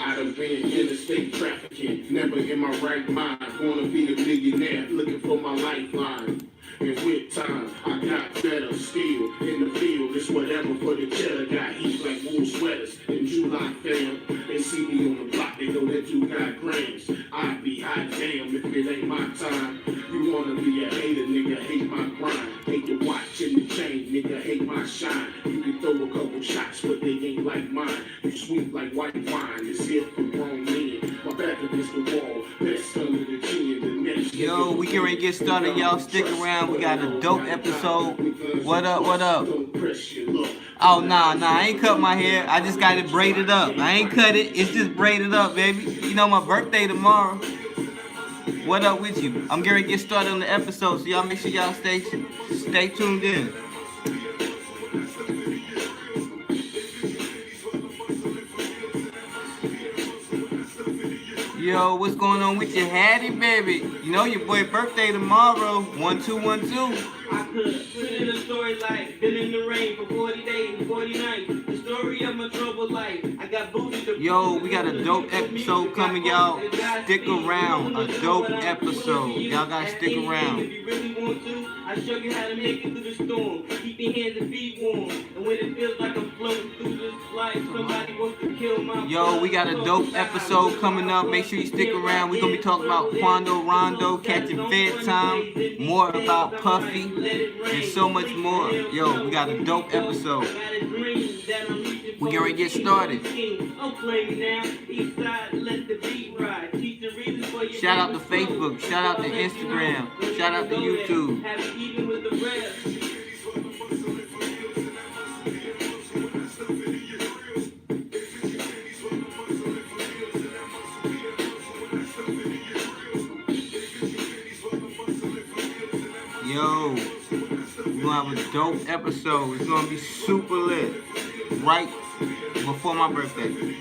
I done been interstate trafficking, never in my right mind. Wanna be a millionaire, looking for my lifeline. And with time, I got better still. In the field, it's whatever for the cheddar. Got heat like wool sweaters in July fam. They see me on the block, they know that you got grams. I be hot damn if it ain't my time. You wanna be a hater, nigga, hate my grind. Hate the watch and the chain, nigga, hate my shine. You can throw a couple shots, but they ain't like mine. You sweet like white wine, it's here for grown men. My back against the wall, best under the chin. The next yo, we get ready to get started, y'all. Stick around. We got a dope episode. What up, what up? Oh, nah, I ain't cut my hair. I just got it braided up. I ain't cut it. It's just braided up, baby. You know, my birthday tomorrow. What up with you? I'm getting ready to get started on the episode, so y'all make sure y'all stay tuned in. Yo, what's going on with your Hattie, baby? You know your boy birthday tomorrow. 1212. I could put in a story like been in the rain for 40 days and 40 nights. The story of my troubled life. I got booted. Yo, we got a dope episode coming, y'all. Stick around. A dope episode. Y'all gotta stick around. If you really want to, I show you how to make it through the storm. Keep your hands and feet warm. And when it feels like I'm floating through this life, somebody wants to kill my. Yo, we got a dope episode coming up. Make sure you stick around. We're gonna be talking about Quando Rondo, catching Fed time, more about Puffy, and so much more. Yo, we got a dope episode. We get ready to get started. Shout out to Facebook, shout out to Instagram, shout out to YouTube. Yo, we're gonna have a dope episode. It's gonna be super lit right before my birthday.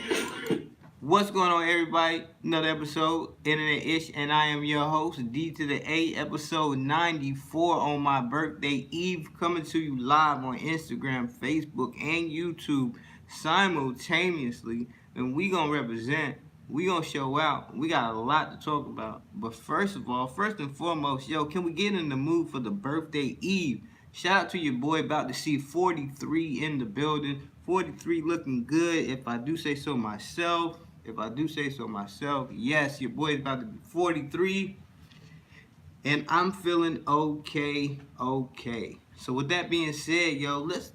What's going on, everybody? Another episode, Internet-ish, and I am your host, D to the A, episode 94 on my birthday eve, coming to you live on Instagram, Facebook, and YouTube simultaneously. And we gonna represent. We gonna show out. We got a lot to talk about. But first and foremost, yo, can we get in the mood for the birthday eve? Shout out to your boy, about to see 43 in the building. 43 looking good, if I do say so myself. Yes, your boy is about to be 43. And I'm feeling okay. So with that being said, yo, let's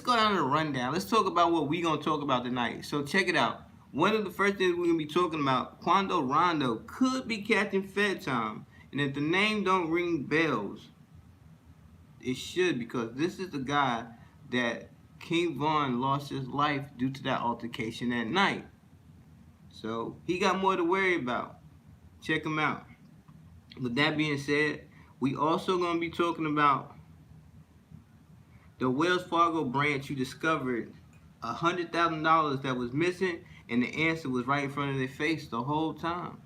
go down to the rundown. Let's talk about what we gonna talk about tonight. So check it out. One of the first things we're gonna be talking about, Quando Rondo could be catching Fed time. And if the name don't ring bells, it should, because this is the guy that King Von lost his life due to that altercation that night. So he got more to worry about. Check him out. With that being said, we also gonna be talking about the Wells Fargo branch who discovered $100,000 that was missing, and the answer was right in front of their face the whole time.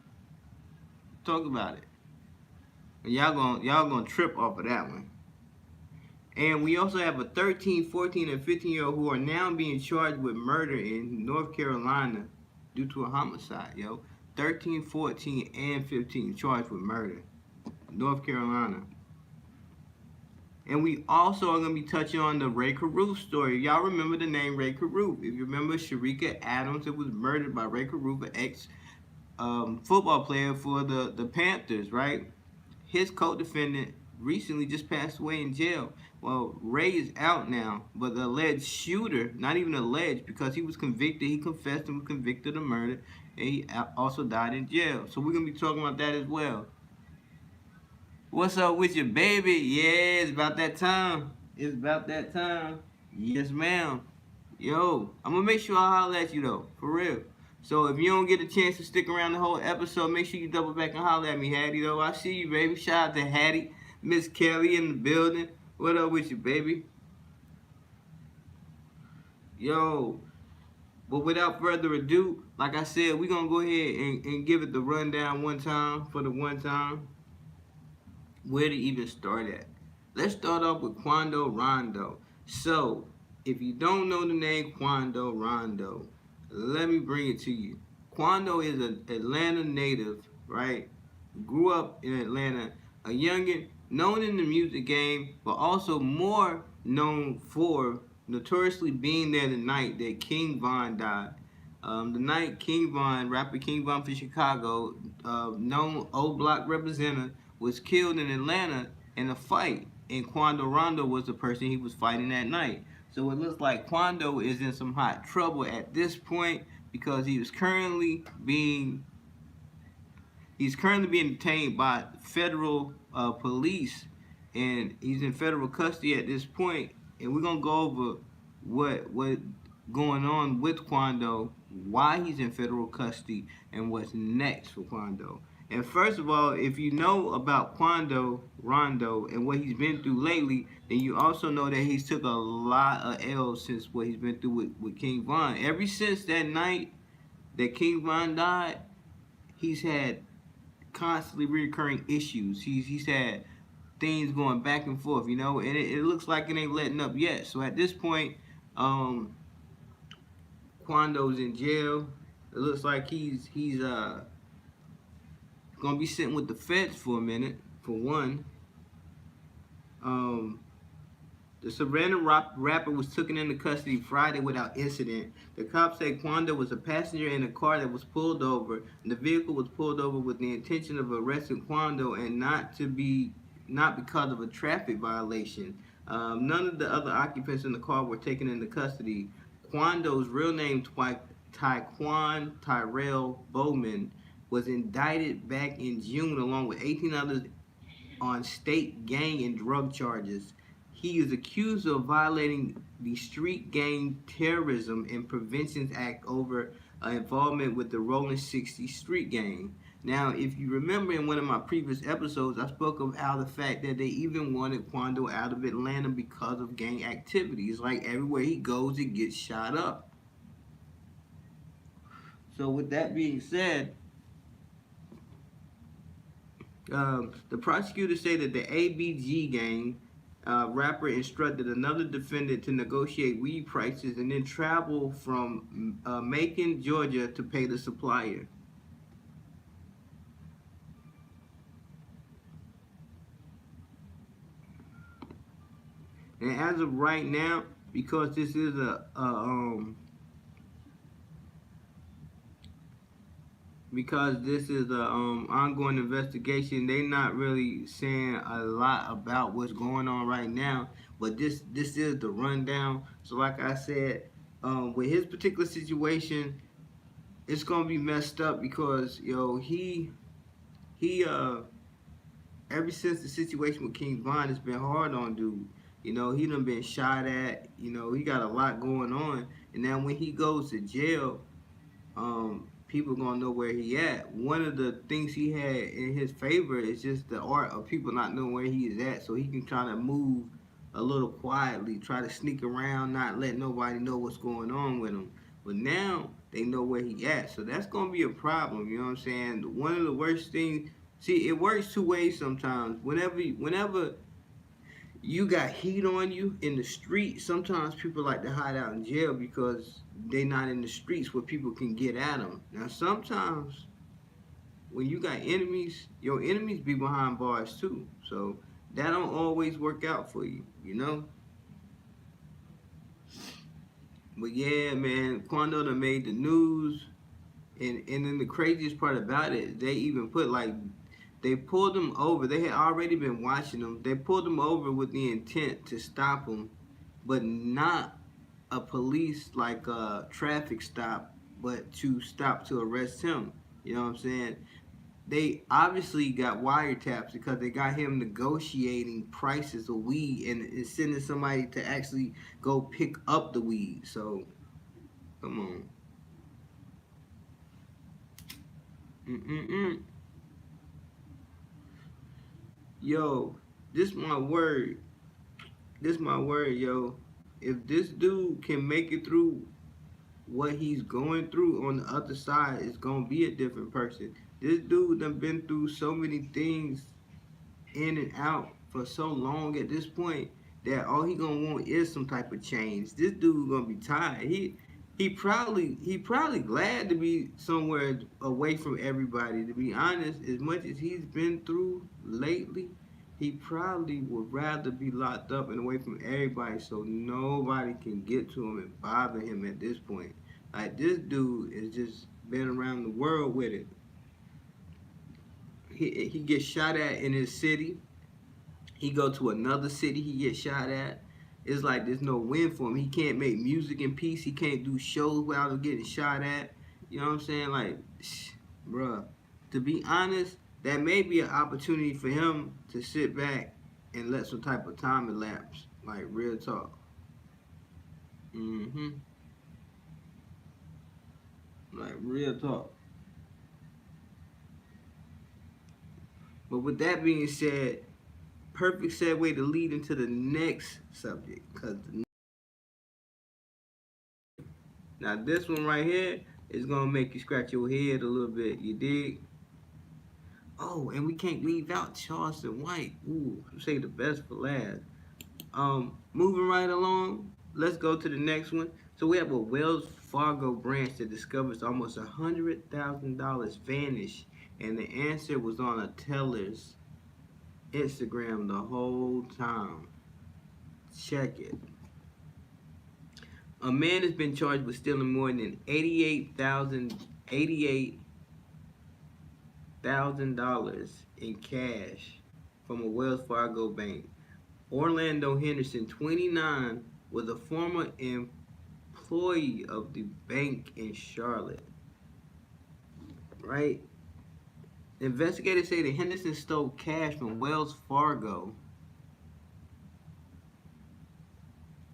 Talk about it. And y'all gonna trip off of that one. And we also have a 13, 14, and 15-year-old who are now being charged with murder in North Carolina due to a homicide, yo. 13, 14, and 15 charged with murder. North Carolina. And we also are going to be touching on the Ray Caruth story. Y'all remember the name Ray Caruth. If you remember Sharika Adams, it was murdered by Ray Caruth, an ex-football player for the Panthers, right? His co-defendant recently just passed away in jail. Well, Ray is out now, but the alleged shooter, not even alleged, because he was convicted, he confessed and was convicted of murder, and he also died in jail. So we're going to be talking about that as well. What's up with your baby? Yeah, it's about that time. Yes, ma'am. Yo, I'm going to make sure I holler at you, though, for real. So if you don't get a chance to stick around the whole episode, make sure you double back and holler at me, Hattie, though. I see you, baby. Shout out to Hattie, Miss Kelly in the building. What up with you, baby? Yo, but without further ado, like I said, we're going to go ahead and give it the rundown one time for the one time. Where to even start at? Let's start off with Quando Rondo. So, if you don't know the name Quando Rondo, let me bring it to you. Quando is an Atlanta native, right? Grew up in Atlanta, a youngin known in the music game, but also more known for notoriously being there the night that King Von died. The night King Von, rapper King Von from Chicago, known old block representative, was killed in Atlanta in a fight, and Quando Rondo was the person he was fighting that night. So it looks like Quando is in some hot trouble at this point because he's currently being detained by federal police, and he's in federal custody at this point. And we're gonna go over what going on with Quando, why he's in federal custody, and what's next for Quando. And first of all, if you know about Quando Rondo and what he's been through lately, then you also know that he's took a lot of L's since what he's been through with King Von. Ever since that night that King Von died, he's had constantly recurring issues. He's had things going back and forth, and it looks like it ain't letting up yet. So at this point, Quando's in jail. It looks like he's gonna be sitting with the feds for a minute, for one. The Savannah rapper was taken into custody Friday without incident. The cops say Quando was a passenger in a car that was pulled over. And the vehicle was pulled over with the intention of arresting Quando and not because of a traffic violation. None of the other occupants in the car were taken into custody. Quando's real name, Tyquan Tyrell Bowman, was indicted back in June along with 18 others on state gang and drug charges. He is accused of violating the Street Gang Terrorism and Prevention Act over involvement with the Rolling 60 Street Gang. Now, if you remember in one of my previous episodes, I spoke about the fact that they even wanted Quando out of Atlanta because of gang activities. Like everywhere he goes, it gets shot up. So with that being said, the prosecutors say that the ABG gang rapper instructed another defendant to negotiate weed prices and then travel from Macon, Georgia to pay the supplier. And as of right now, because this is ongoing investigation, they're not really saying a lot about what's going on right now. But this is the rundown. So like I said, with his particular situation, it's gonna be messed up because he ever since the situation with King Von, it's been hard on dude. He done been shot at. He got a lot going on, and now when he goes to jail, people gonna know where he at. One of the things he had in his favor is just the art of people not knowing where he is at, so he can try to move a little quietly, try to sneak around, not let nobody know what's going on with him. But now they know where he at, so that's gonna be a problem. You know what I'm saying? One of the worst things. See, it works two ways sometimes. Whenever you got heat on you in the street, sometimes people like to hide out in jail because they not in the streets where people can get at them. Now, sometimes when you got enemies, your enemies be behind bars too. So that don't always work out for you, But yeah, man, Quando done made the news. And then the craziest part about it, they even put they pulled him over. They had already been watching him. They pulled him over with the intent to stop him, but not a police traffic stop, but to stop to arrest him. You know what I'm saying? They obviously got wiretaps because they got him negotiating prices of weed and sending somebody to actually go pick up the weed. So, come on. Yo, this my word. This my word, yo. If this dude can make it through what he's going through on the other side, it's gonna be a different person. This dude done been through so many things in and out for so long at this point that all he gonna want is some type of change. This dude gonna be tired. he probably glad to be somewhere away from everybody. To be honest, as much as he's been through lately, he probably would rather be locked up and away from everybody so nobody can get to him and bother him at this point. Like this dude has just been around the world with it. He gets shot at in his city. He go to another city, he gets shot at. It's like there's no win for him. He can't make music in peace. He can't do shows without getting shot at. You know what I'm saying? Like, bruh. To be honest, that may be an opportunity for him to sit back and let some type of time elapse. Like real talk. hmm Like real talk. But with that being said, perfect segue to lead into the next subject. Now this one right here is gonna make you scratch your head a little bit. You dig? Oh, and we can't leave out Charleston White. Ooh, say the best for last. Moving right along. Let's go to the next one. So we have a Wells Fargo branch that discovers almost $100,000 vanished, and the answer was on a teller's Instagram the whole time. Check it. A man has been charged with stealing more than $88,000 in cash from a Wells Fargo bank. Orlando Henderson, 29, was a former employee of the bank in Charlotte. Right? Investigators say that Henderson stole cash from Wells Fargo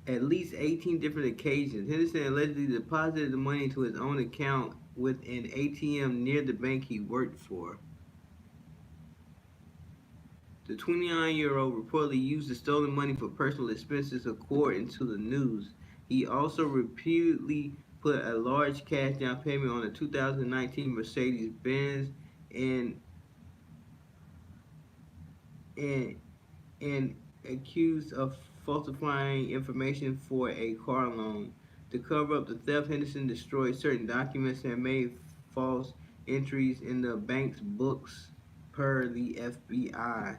at least 18 different occasions. Henderson allegedly deposited the money into his own account with an ATM near the bank he worked for. The 29-year-old reportedly used the stolen money for personal expenses, according to the news. He also reputedly put a large cash down payment on a 2019 Mercedes-Benz and and and accused of falsifying information for a car loan. To cover up the theft, Henderson destroyed certain documents and made false entries in the bank's books, per the FBI.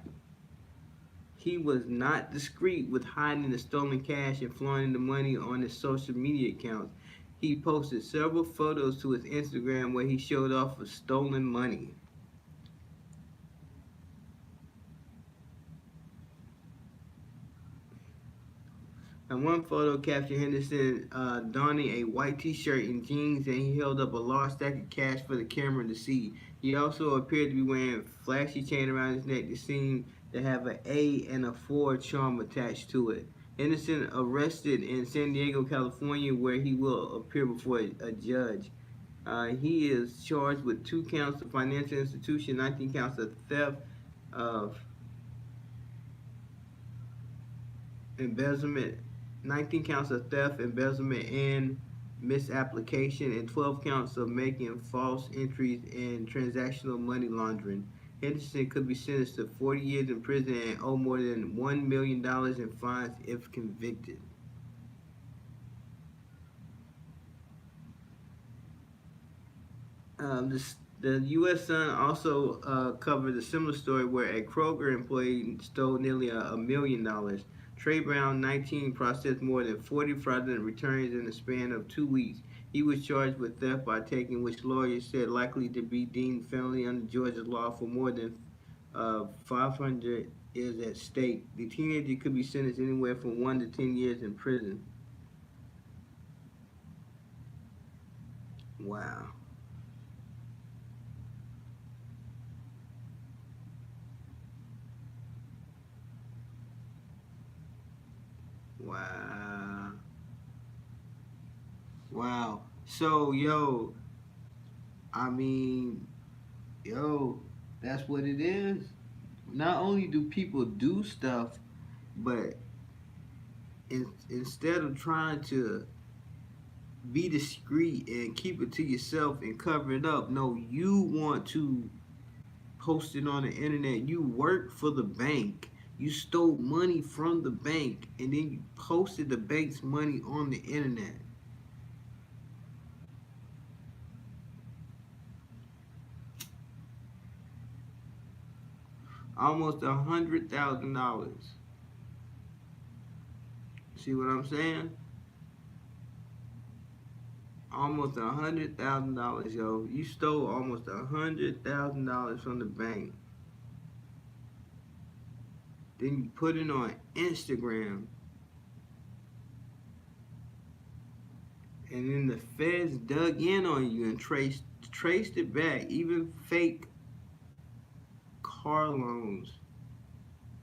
He was not discreet with hiding the stolen cash and flaunting the money on his social media accounts. He posted several photos to his Instagram where he showed off the stolen money. And one photo captured Henderson donning a white t-shirt and jeans, and he held up a large stack of cash for the camera to see. He also appeared to be wearing a flashy chain around his neck that seemed to have an A and a 4 charm attached to it. Henderson arrested in San Diego, California, where he will appear before a judge. He is charged with 2 counts of financial institution, 19 counts of theft, of embezzlement, 19 counts of theft, embezzlement, and misapplication, and 12 counts of making false entries and transactional money laundering. Henderson could be sentenced to 40 years in prison and owe more than $1 million in fines if convicted. The U.S. Sun also covered a similar story where a Kroger employee stole nearly $1 million. Trey Brown, 19, processed more than 40 fraudulent returns in the span of 2 weeks. He was charged with theft by taking, which lawyers said likely to be deemed felony under Georgia law for more than 500 is at stake. The teenager could be sentenced anywhere from 1 to 10 years in prison. Wow. Wow. Wow. So, I mean, that's what it is. Not only do people do stuff, but instead of trying to be discreet and keep it to yourself and cover it up, no, you want to post it on the internet. You work for the bank. You stole money from the bank and then you posted the bank's money on the internet. Almost $100,000. See what I'm saying? Almost $100,000, yo. You stole almost $100,000 from the bank. Then you put it on Instagram, and then the feds dug in on you and traced it back. Even fake car loans,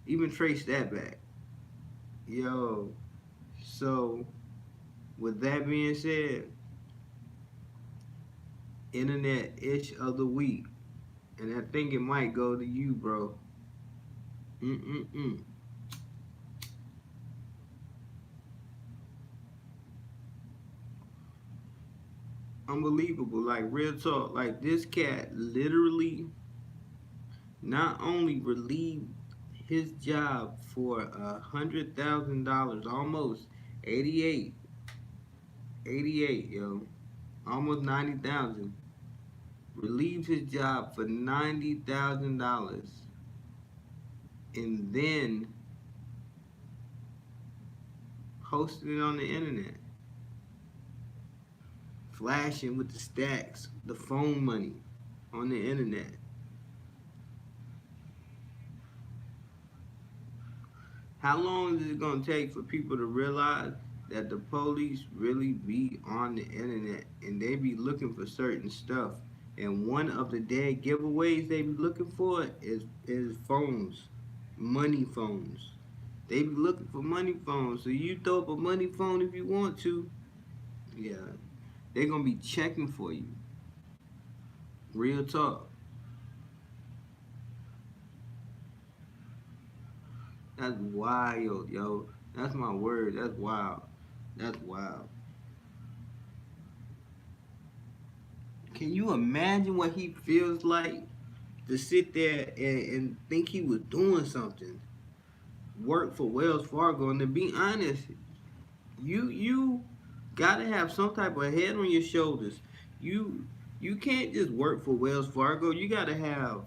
even traced that back. Yo, so with that being said, internet ish of the week, and I think it might go to you, bro. Mm-mm-mm. Unbelievable, like real talk. Like this cat literally not only relieved his job for $100,000, almost 88, 88, yo, almost 90,000. Relieved his job for $90,000, and then posted it on the internet, flashing with the stacks, the phone money on the internet. How long is it gonna take for people to realize that the police really be on the internet and they be looking for certain stuff? And one of the dead giveaways they be looking for is phones, money phones. They be looking for money phones. So you throw up a money phone if you want to. Yeah, they gonna be checking for you. Real talk. That's wild, yo. That's my word. That's wild. That's wild. Can you imagine what he feels like to sit there and think he was doing something? Work for Wells Fargo, and to be honest, you gotta have some type of head on your shoulders. You you can't just work for Wells Fargo. You gotta have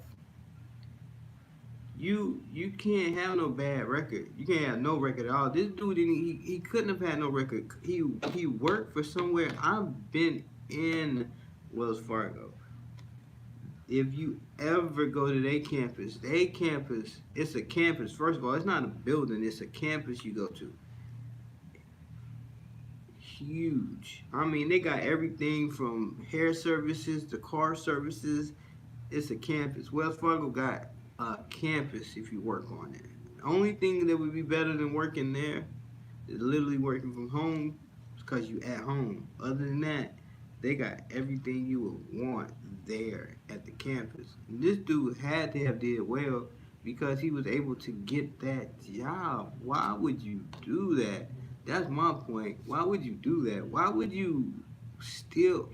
you can't have no bad record. You can't have no record at all. This dude didn't he couldn't have had no record. He worked for somewhere. I've been in Wells Fargo. If you ever go to their campus, it's a campus. First of all, it's not a building, it's a campus you go to. Huge. I mean, they got everything from hair services to car services. It's a campus. Wells Fargo got a campus if you work on it. The only thing that would be better than working there is literally working from home because you at home. Other than that, they got everything you would want there at the campus. And this dude had to have did well because he was able to get that job. Why would you do that? That's my point. Why would you do that? Why would you still?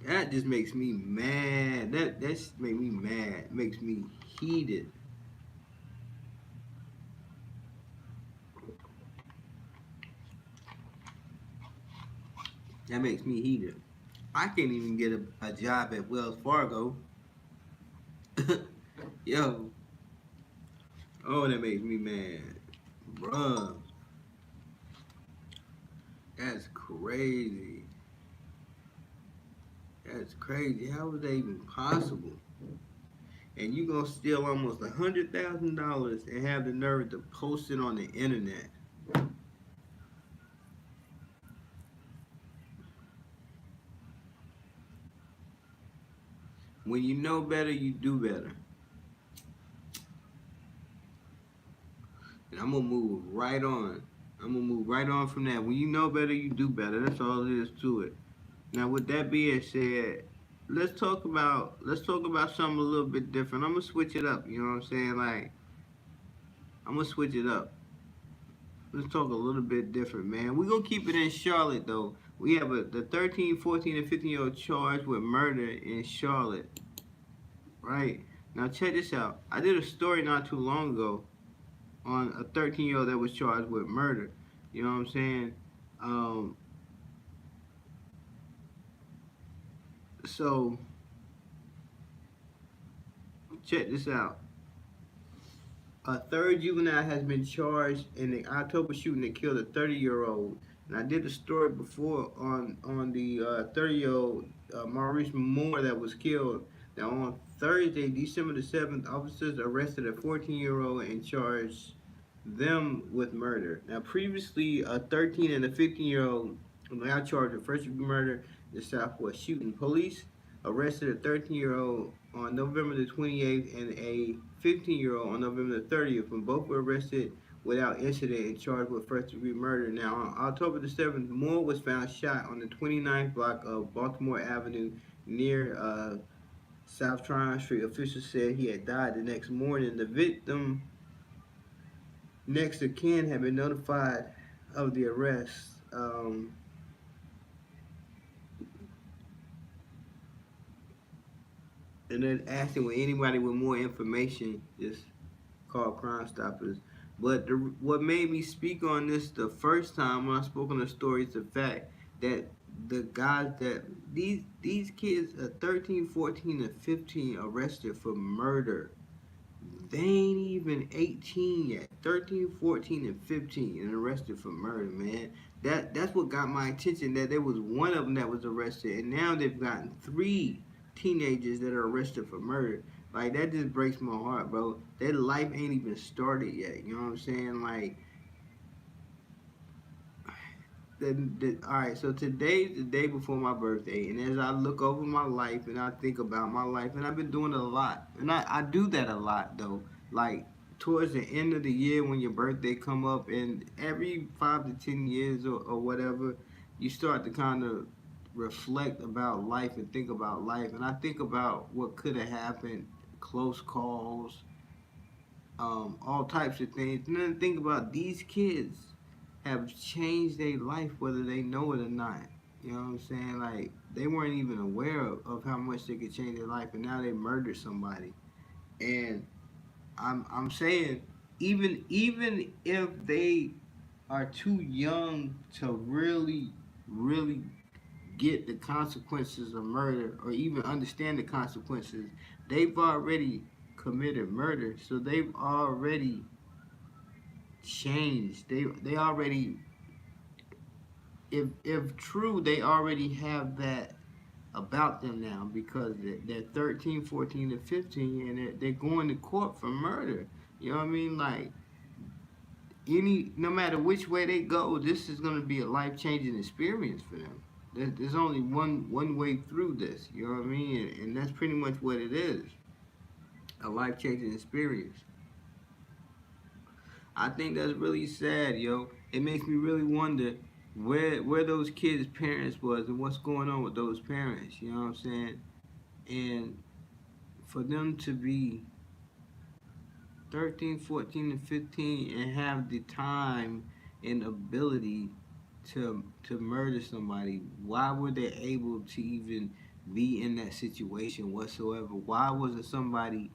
That just makes me mad. That's make me mad. Makes me heated. That makes me heated. I can't even get a job at Wells Fargo. Yo, oh, that makes me mad, bruh. That's crazy. That's crazy. How is that even possible? And you gonna steal almost $100,000 and have the nerve to post it on the internet? When you know better, you do better. And I'm gonna move right on. I'm gonna move right on from that. When you know better, you do better. That's all there is to it. Now, with that being said, let's talk about something a little bit different. I'm gonna switch it up. You know what I'm saying? Like, I'm gonna switch it up. Let's talk a little bit different, man. We're gonna keep it in Charlotte though. We have the 13, 14, and 15-year-old charged with murder in Charlotte. Right? Now check this out. I did a story not too long ago on a 13-year-old that was charged with murder. You know what I'm saying? Um, so Check this out. A third juvenile has been charged in the October shooting that killed a 30-year-old. And I did a story before on the 30-year-old Maurice Moore that was killed. Now on Thursday, December the 7th, officers arrested a 14-year-old and charged them with murder. Now previously, a 13 and a 15-year-old were now charged with first degree murder in the Southwest shooting. Police arrested a 13-year-old on November the 28th and a 15-year-old on November the 30th, when both were arrested without incident and charged with first-degree murder. Now, on October the 7th, Moore was found shot on the 29th block of Baltimore Avenue near South Tryon Street. Officials said he had died the next morning. The victim next of kin had been notified of the arrest. And then asking with anybody with more information, just call Crime Stoppers. But what made me speak on this the first time when I spoke on the story is the fact that the guys that these kids are 13, 14, and 15 arrested for murder. They ain't even 18 yet. 13, 14, and 15 and arrested for murder, man. That's what got my attention, that there was one of them that was arrested, and now they've gotten 3 teenagers that are arrested for murder. Like, that just breaks my heart, bro. Their life ain't even started yet. You know what I'm saying? Like, alright, so today's the day before my birthday, and as I look over my life and I think about my life, and I've been doing it a lot, and I do that a lot though. Like, towards the end of the year when your birthday come up, and every 5 to 10 years or whatever, you start to kind of reflect about life and think about life. And I think about what could have happened, close calls, all types of things. And then think about these kids have changed their life whether they know it or not. You know what I'm saying? Like, they weren't even aware of how much they could change their life, and now they murdered somebody. And I'm saying, even if they are too young to really get the consequences of murder or even understand the consequences, they've already committed murder. So they've already changed. They already, if true, they already have that about them now, because they're 13, 14, and 15, and they're going to court for murder. You know what I mean? Like, no matter which way they go, this is going to be a life-changing experience for them. There's only one way through this. You know what I mean? And that's pretty much what it is. A life-changing experience. I think that's really sad, yo. It makes me really wonder where those kids' parents was and what's going on with those parents. You know what I'm saying? And for them to be 13, 14, and 15 and have the time and ability to murder somebody, why were they able to even be in that situation whatsoever? Why wasn't somebody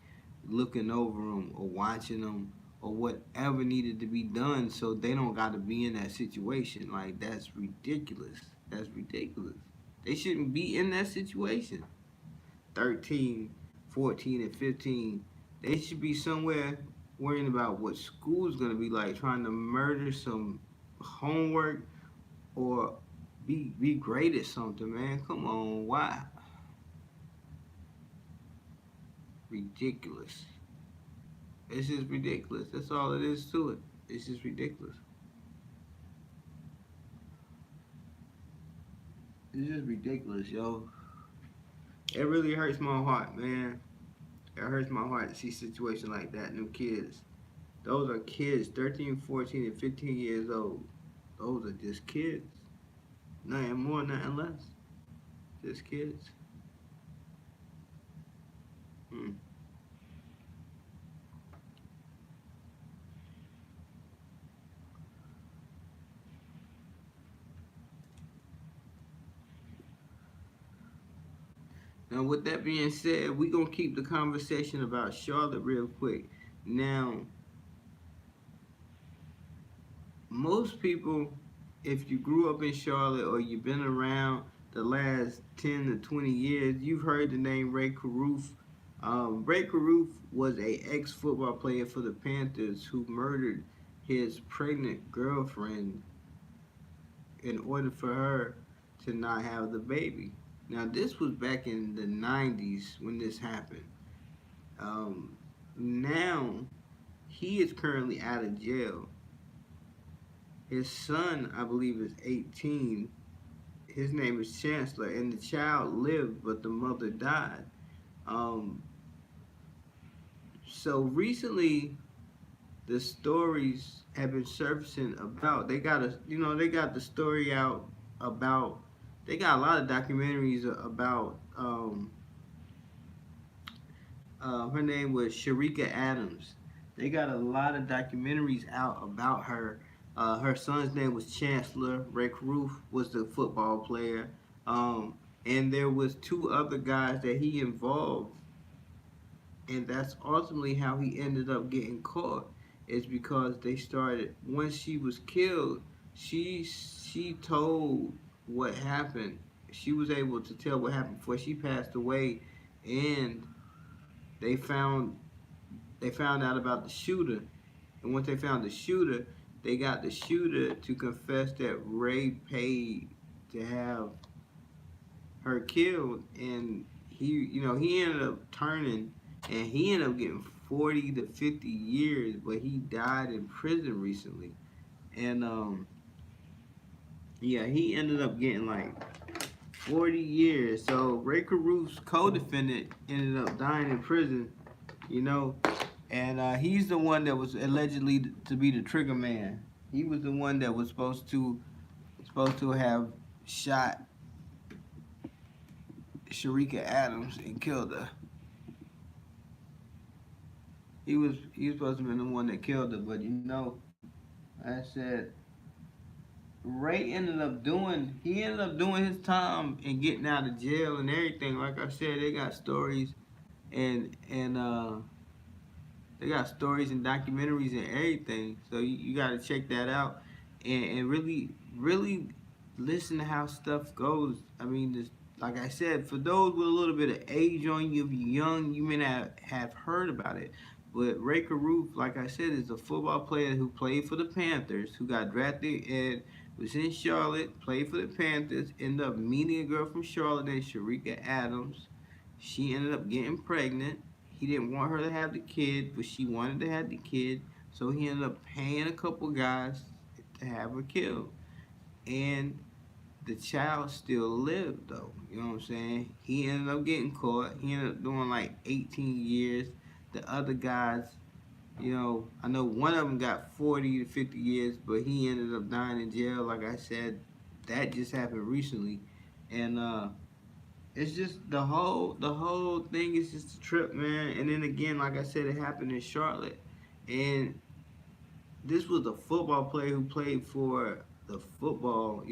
looking over them or watching them or whatever needed to be done so they don't got to be in that situation? Like, that's ridiculous. That's ridiculous. They shouldn't be in that situation. 13, 14, and 15. They should be somewhere worrying about what school's going to be like, trying to murder some homework or be great at something, man. Come on, why? Ridiculous. It's just ridiculous. That's all it is to it. It's just ridiculous. It's just ridiculous, yo. It really hurts my heart, man. It hurts my heart to see situations like that. Them kids. Those are kids, 13, 14, and 15 years old. Those are just kids. Nothing more, nothing less. Just kids. Now, with that being said, we're going to keep the conversation about Charlotte real quick. Now, most people, if you grew up in Charlotte or you've been around the last 10 to 20 years, you've heard the name Ray Caruth. Ray Caruth was a ex-football player for the Panthers who murdered his pregnant girlfriend in order for her to not have the baby. Now, this was back in the 90s when this happened. Now, he is currently out of jail. His son, I believe, is 18. His name is Chancellor, and the child lived, but the mother died. Um, so recently, the stories have been surfacing about. They got the story out about. They got a lot of documentaries about. Her name was Sharika Adams. They got a lot of documentaries out about her. Her son's name was Chancellor. Rick Roof was the football player, and there was two other guys that he involved, and that's ultimately how he ended up getting caught. Is because they started once she was killed. She told what happened. She was able to tell what happened before she passed away, and they found they found out about the shooter, and once they found the shooter, they got the shooter to confess that Ray paid to have her killed, and he ended up turning, and he ended up getting 40 to 50 years, but he died in prison recently, and yeah, he ended up getting like 40 years. So Ray Caruth's co-defendant ended up dying in prison, you know, and he's the one that was allegedly to be the trigger man. He was the one that was supposed to have shot Sharika Adams and killed her. He was supposed to be the one that killed her, but I said Ray ended up doing his time and getting out of jail and everything. Like I said, they got stories and they got stories and documentaries and everything. So you got to check that out and really listen to how stuff goes. I mean, like I said, for those with a little bit of age on you, if you're young, you may not have heard about it. But Ray Caruth, like I said, is a football player who played for the Panthers, who got drafted and was in Charlotte, played for the Panthers, ended up meeting a girl from Charlotte named Sharika Adams. She ended up getting pregnant. He didn't want her to have the kid, but she wanted to have the kid. So he ended up paying a couple guys to have her killed. And the child still lived, though. You know what I'm saying? He ended up getting caught. He ended up doing like 18 years. The other guys, I know one of them got 40 to 50 years, but he ended up dying in jail. Like I said, that just happened recently. And it's just the whole thing is just a trip, man. And then again, like I said, it happened in Charlotte, and this was a football player who played for the football,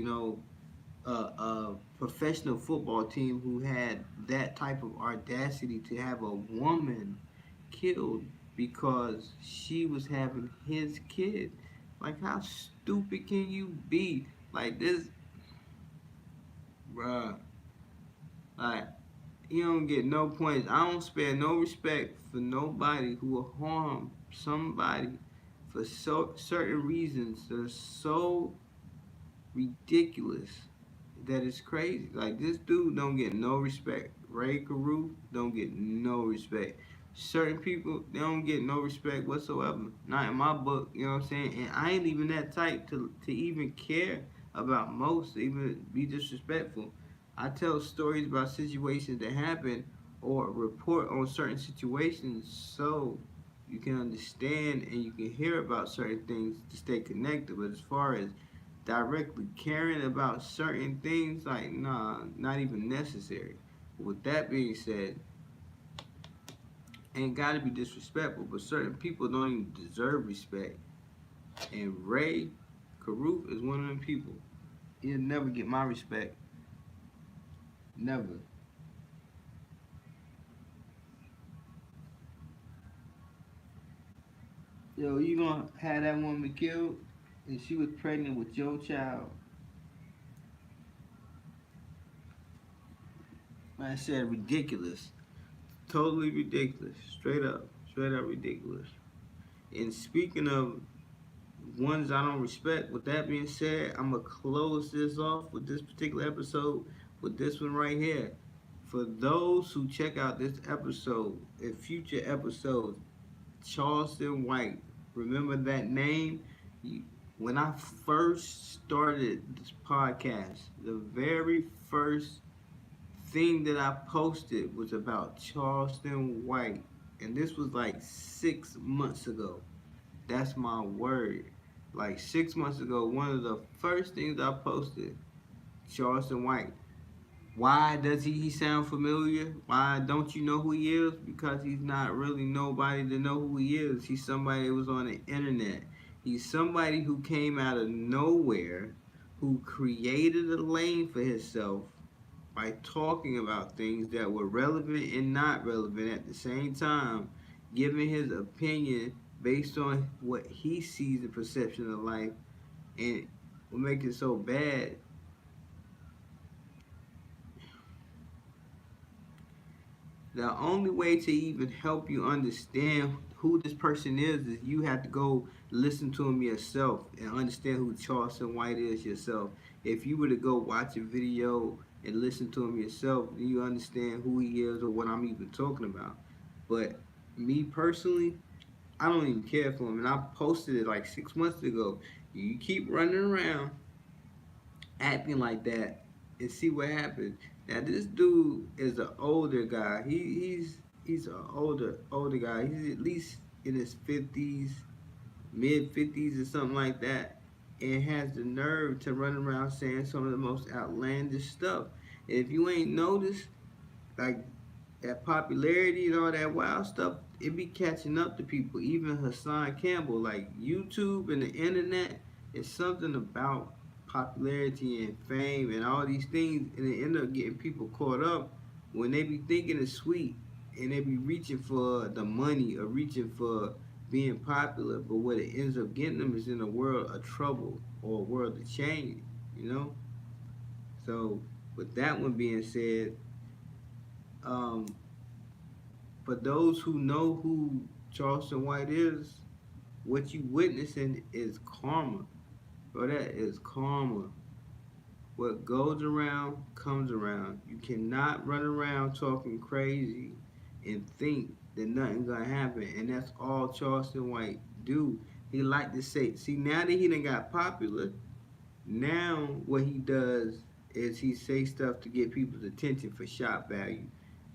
a professional football team who had that type of audacity to have a woman killed because she was having his kid. Like, how stupid can you be? Like this, bruh. Like, you don't get no points. I don't spare no respect for nobody who will harm somebody for certain reasons that are so ridiculous that it's crazy. Like, this dude don't get no respect. Ray Caruth don't get no respect. Certain people, they don't get no respect whatsoever. Not in my book, you know what I'm saying? And I ain't even that type to even care about most, even be disrespectful. I tell stories about situations that happen or report on certain situations so you can understand and you can hear about certain things to stay connected. But as far as directly caring about certain things, like, nah, not even necessary. With that being said, ain't gotta be disrespectful, but certain people don't even deserve respect. And Ray Caruth is one of them people. He'll never get my respect. Never. Yo, you gonna have that woman killed and she was pregnant with your child. I said ridiculous. Totally ridiculous. Straight up ridiculous. And speaking of ones I don't respect, with that being said, I'm going to close this off with this particular episode with this one right here. For those who check out this episode and future episodes, Charleston White, remember that name? When I first started this podcast, the very first thing that I posted was about Charleston White. And this was like 6 months ago. That's my word. Like 6 months ago, one of the first things I posted, Charleston White. Why does he sound familiar? Why don't you know who he is? Because he's not really nobody to know who he is. He's somebody that was on the internet. He's somebody who came out of nowhere, who created a lane for himself by talking about things that were relevant and not relevant at the same time, giving his opinion based on what he sees the perception of life. And what makes it so bad, the only way to even help you understand who this person is you have to go listen to him yourself and understand who Charleston White is yourself. If you were to go watch a video and listen to him yourself, then you understand who he is or what I'm even talking about. But me personally, I don't even care for him. And I posted it like 6 months ago. You keep running around acting like that and see what happens. Now this dude is an older guy. He's an older guy. He's at least in his 50s, mid 50s or something like that, and has the nerve to run around saying some of the most outlandish stuff. And if you ain't noticed, like that popularity and all that wild stuff, it be catching up to people. Even Hassan Campbell, like YouTube and the internet, is something about popularity and fame and all these things, and it end up getting people caught up when they be thinking it's sweet and they be reaching for the money or reaching for being popular, but what it ends up getting them is in a world of trouble or a world of change, you know? So, with that one being said, um, for those who know who Charleston White is, what you witnessing is karma. Bro, that is karma. What goes around comes around. You cannot run around talking crazy and think that nothing's gonna happen. And that's all Charleston White do. He like to say, see, now that he done got popular, now what he does is he say stuff to get people's attention for shock value.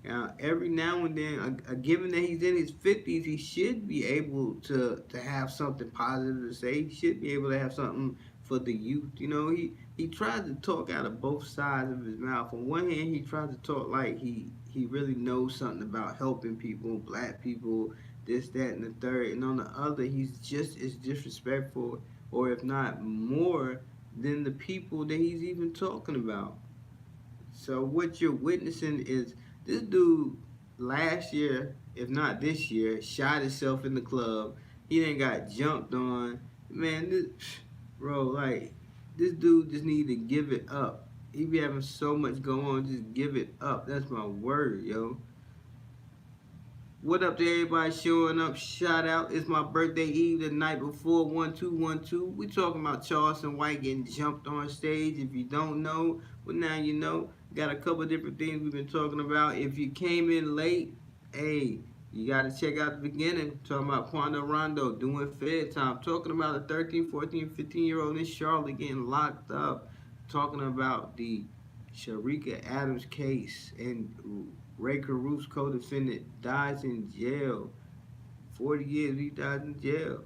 Now, every now and then, given that he's in his 50s, he should be able to have something positive to say. He should be able to have something for the youth. You know, he tries to talk out of both sides of his mouth. On one hand, he tries to talk like he really knows something about helping people, black people, this, that, and the third. And on the other, he's just as disrespectful, or if not more, than the people that he's even talking about. So what you're witnessing is this dude last year, if not this year, shot himself in the club. He then got jumped on. Man, like, this dude just need to give it up. He be having so much going on, just give it up. That's my word, yo. What up to everybody showing up? Shout out. It's my birthday eve the night before 1212. We talking about Charleston White getting jumped on stage. If you don't know, well now you know. Got a couple of different things we've been talking about. If you came in late, hey, you got to check out the beginning. Talking about Quando Rondo doing Fed time. Talking about a 13, 14, 15-year-old in Charlotte getting locked up. Talking about the Sharika Adams case and Ray Caruth's co-defendant dies in jail. 40 years he dies in jail.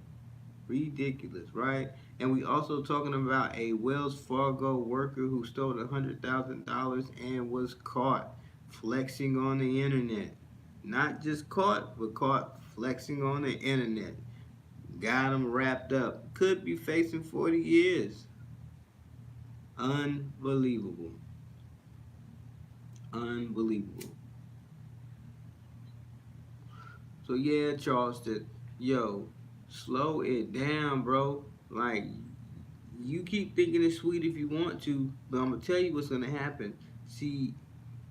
Ridiculous, right? And we also talking about a Wells Fargo worker who stole $100,000 and was caught flexing on the internet. Not just caught, but caught flexing on the internet. Got him wrapped up. Could be facing 40 years. Unbelievable. Unbelievable. So yeah, Charleston, yo, slow it down, bro. Like, you keep thinking it's sweet if you want to, but I'm gonna tell you what's gonna happen. See,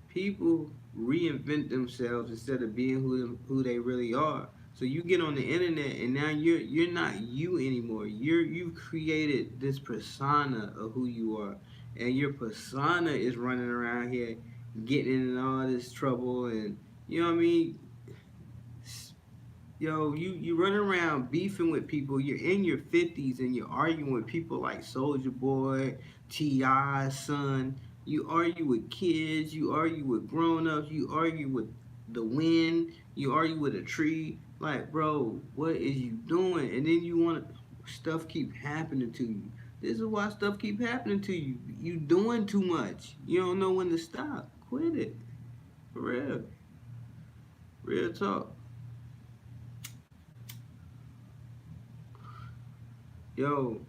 people reinvent themselves instead of being who they really are. So you get on the internet and now you're not you anymore. You've created this persona of who you are, and your persona is running around here getting in all this trouble, and you know what I mean. Yo, you run around beefing with people. You're in your 50s and you're arguing with people like Soldier Boy, T.I., son. You argue with kids. You argue with grown-ups. You argue with the wind. You argue with a tree. Like, bro, what is you doing? And then you want stuff keep happening to you. This is why stuff keep happening to you. You doing too much. You don't know when to stop. Quit it. For real. Real talk. Yo,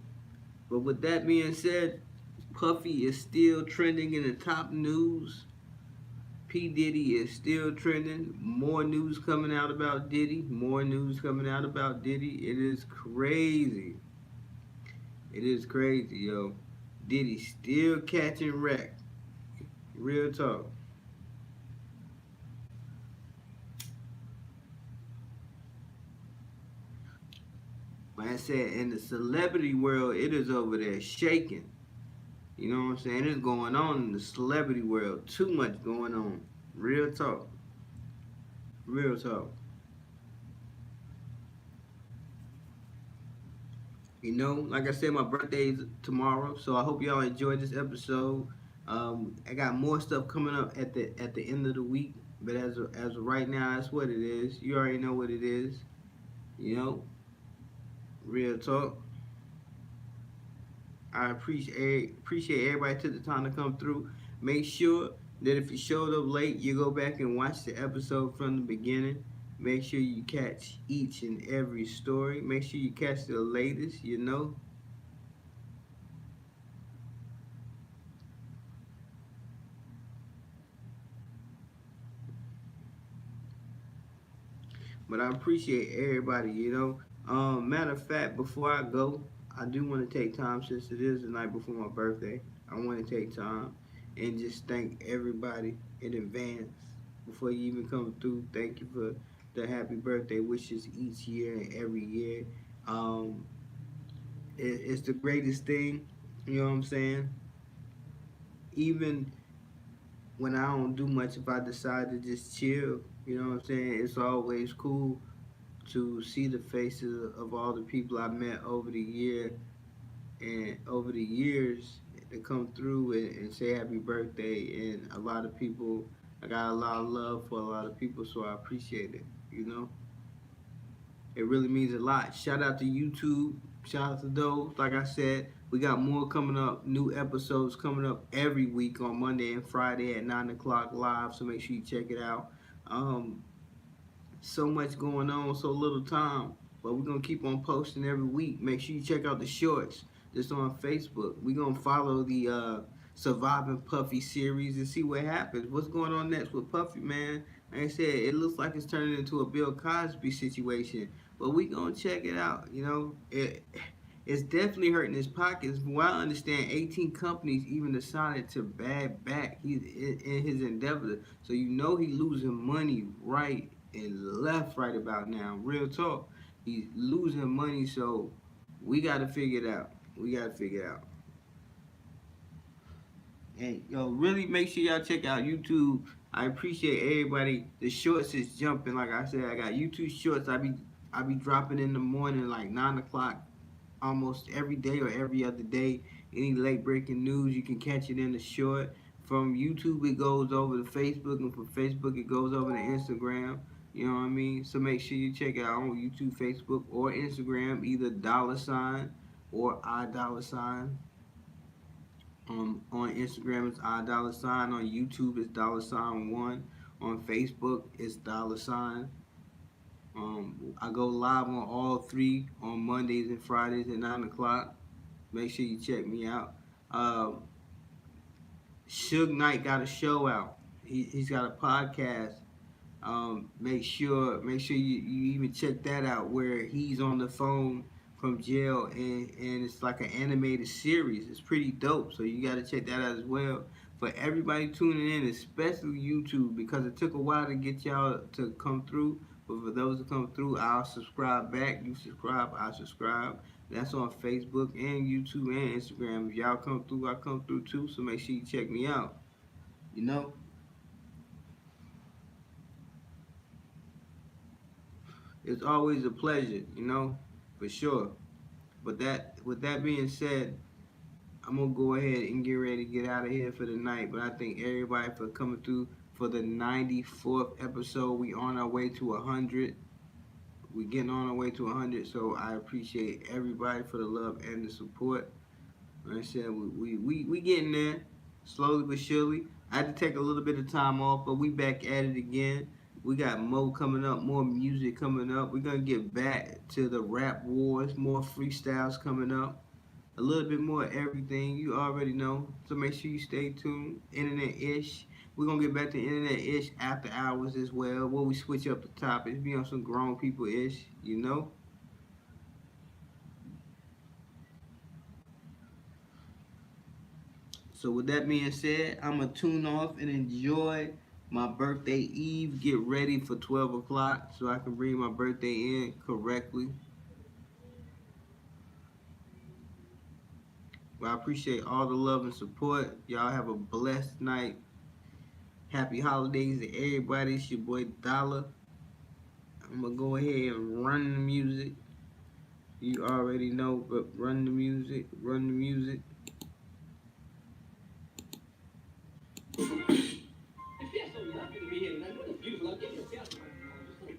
but with that being said, Puffy is still trending in the top news. P. Diddy is still trending. More news coming out about Diddy. More news coming out about Diddy. It is crazy. It is crazy, yo. Diddy still catching wreck. Real talk. Like I said, in the celebrity world, it is over there shaking. You know what I'm saying? It's going on in the celebrity world. Too much going on. Real talk. Real talk. You know, like I said, my birthday is tomorrow, so I hope y'all enjoyed this episode. I got more stuff coming up at the end of the week, but as of right now, that's what it is. You already know what it is. You know, real talk. I appreciate everybody took the time to come through. Make sure that if you showed up late, you go back and watch the episode from the beginning. Make sure you catch each and every story. Make sure you catch the latest, you know. But I appreciate everybody, you know. Matter of fact, before I go, I do want to take time since it is the night before my birthday. I want to take time and just thank everybody in advance before you even come through. Thank you for the happy birthday wishes each year and every year. Um, it's the greatest thing, you know what I'm saying? Even when I don't do much, if I decide to just chill, you know what I'm saying? It's always cool to see the faces of all the people I met over the year and over the years to come through and say happy birthday. And a lot of people, I got a lot of love for a lot of people, so I appreciate it. You know, it really means a lot. Shout out to YouTube. Shout out to those. Like I said, we got more coming up. New episodes coming up every week on Monday and Friday at 9 o'clock live. So make sure you check it out. Um, so much going on, so little time. But we're gonna keep on posting every week. Make sure you check out the shorts just on Facebook. We're gonna follow the Surviving Puffy series and see what happens. What's going on next with Puffy, man? Like I said, it looks like it's turning into a Bill Cosby situation. But we gonna check it out. You know, it's definitely hurting his pockets. From what I understand, 18 companies even decided to back he's in his endeavor. So you know he losing money right and left right about now. Real talk. He's losing money, so we gotta figure it out. We gotta figure it out. And yo, really make sure y'all check out YouTube. I appreciate everybody. The shorts is jumping. Like I said, I got YouTube shorts. I be dropping in the morning like 9 o'clock almost every day or every other day. Any late breaking news, you can catch it in the short. From YouTube, it goes over to Facebook, and from Facebook, it goes over to Instagram. You know what I mean? So make sure you check it out on YouTube, Facebook, or Instagram, either $ or I $. On Instagram, it's I $. On YouTube, it's $1. On Facebook, it's $. I go live on all three on Mondays and Fridays at 9 o'clock. Make sure you check me out. Suge Knight got a show out. He's got a podcast. Make sure you even check that out where he's on the phone from jail and it's like an animated series. It's pretty dope. So you got to check that out as well. for everybody tuning in, especially YouTube, because it took a while to get y'all to come through. But for those that come through, I'll subscribe back. You subscribe, I subscribe. That's on Facebook and YouTube and Instagram. If y'all come through, I come through too. So make sure you check me out. You know? It's always a pleasure, you know, for sure. But with that being said, I'm gonna go ahead and get ready to get out of here for the night. But I thank everybody for coming through for the 94th episode. We on our way to 100. We getting on our way to 100. So I appreciate everybody for the love and the support. Like I said, we getting there slowly but surely. I had to take a little bit of time off, but we back at it again. We got more coming up, more music coming up. We're gonna get back to the rap wars, more freestyles coming up, a little bit more of everything. You already know. So make sure you stay tuned. Internet-ish. We're gonna get back to internet-ish after hours as well, where we switch up the topics, be on some grown people-ish, you know. So with that being said, I'm going to tune off and enjoy my birthday eve. Get ready for 12 o'clock so I can bring my birthday in correctly. Well, I appreciate all the love and support. Y'all have a blessed night. Happy holidays to everybody. It's your boy Dollar. I'm going to go ahead and run the music. You already know, but run the music. Run the music. It feels so lovely to be here tonight. What a beautiful love. Give yourself a round of applause.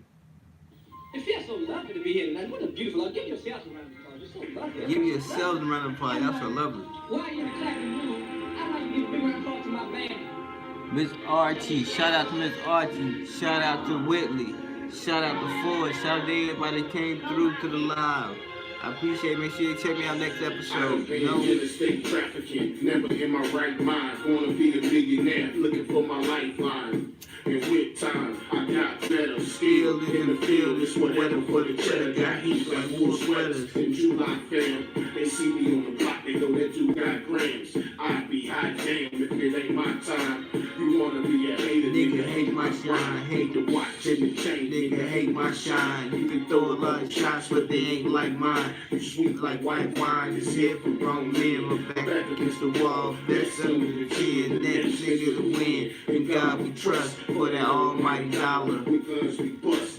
It feels so lovely to be here tonight. What a beautiful love. Give yourself a round of applause. It's so lovely. Give yourselves a round of applause. That's so lovely. Why are you clapping room? I'd like to give a big round of applause to my band. Miss Archie. Shout out to Miss Archie. Shout out to Whitley. Shout out to Ford. Shout out to everybody that came through to the live. I appreciate it. Make sure you check me out next episode. You know? Interstate trafficking, never in my right mind. Wanna be a millionaire, looking for my lifeline. And with time, I got better. Still in the field, it's whatever for the cheddar. Got heat like wool sweaters in July fam. They see me on the block, they know that you got grams. I be hot damn if it ain't my time. You wanna be a hater, Nigga hate my shine, hate the watch and the chain. Nigga hate my shine. You can throw a lot of shots, but they ain't like mine. You sweet like white wine. It's here for grown men. My back against the wall. Best under the chin. Next nigga to win. In God we trust for that almighty dollar.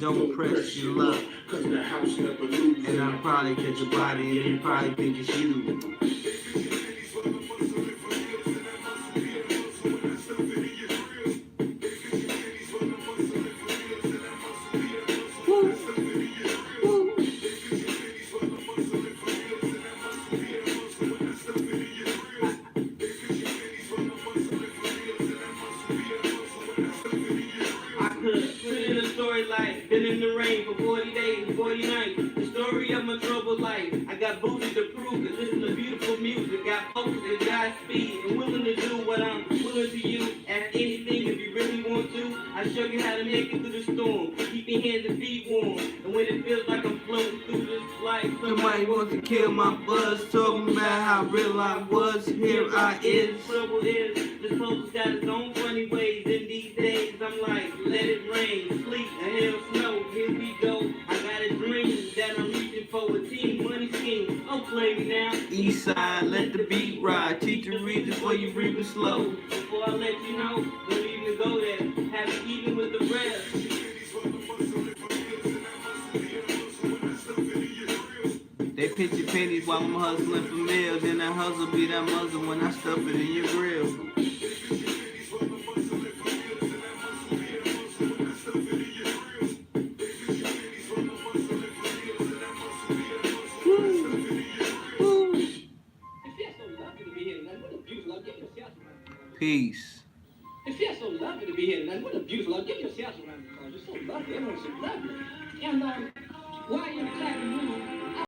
Don't press your luck. Cause the house never lose. And I'll probably catch a body and you probably think it's you. Been in the rain for 40 days and 40 nights. The story of my troubled life. I got booty to prove it. Listen to beautiful music. Got focus and Godspeed. And willing to do what I'm willing to you. Ask anything if you really want to. I show you how to make it through the storm. Keep your hands and feet warm. And when it feels like I'm floating through this life, Somebody wants to kill my buzz. Talking about how real I was. Here I is. The trouble is, this post got its own funny ways. In these days, I'm like, let it rain, sleet, and hell snow. Here we go. I got a dream that I'm reaching for. A team money scheme. Don't play me now. East side, let the beat ride. Teach you read before you read it slow. Before I let you know, don't even go there. Have it even with the rest. They pinch your pennies while I'm hustling for meals. Then that hustle be that muzzle when I stuff it in your grill. Peace. It feels so lovely to be here tonight. What a beautiful love. Give yourself a round of applause. You're so lovely. Everyone's so lovely. And why are you clapping room?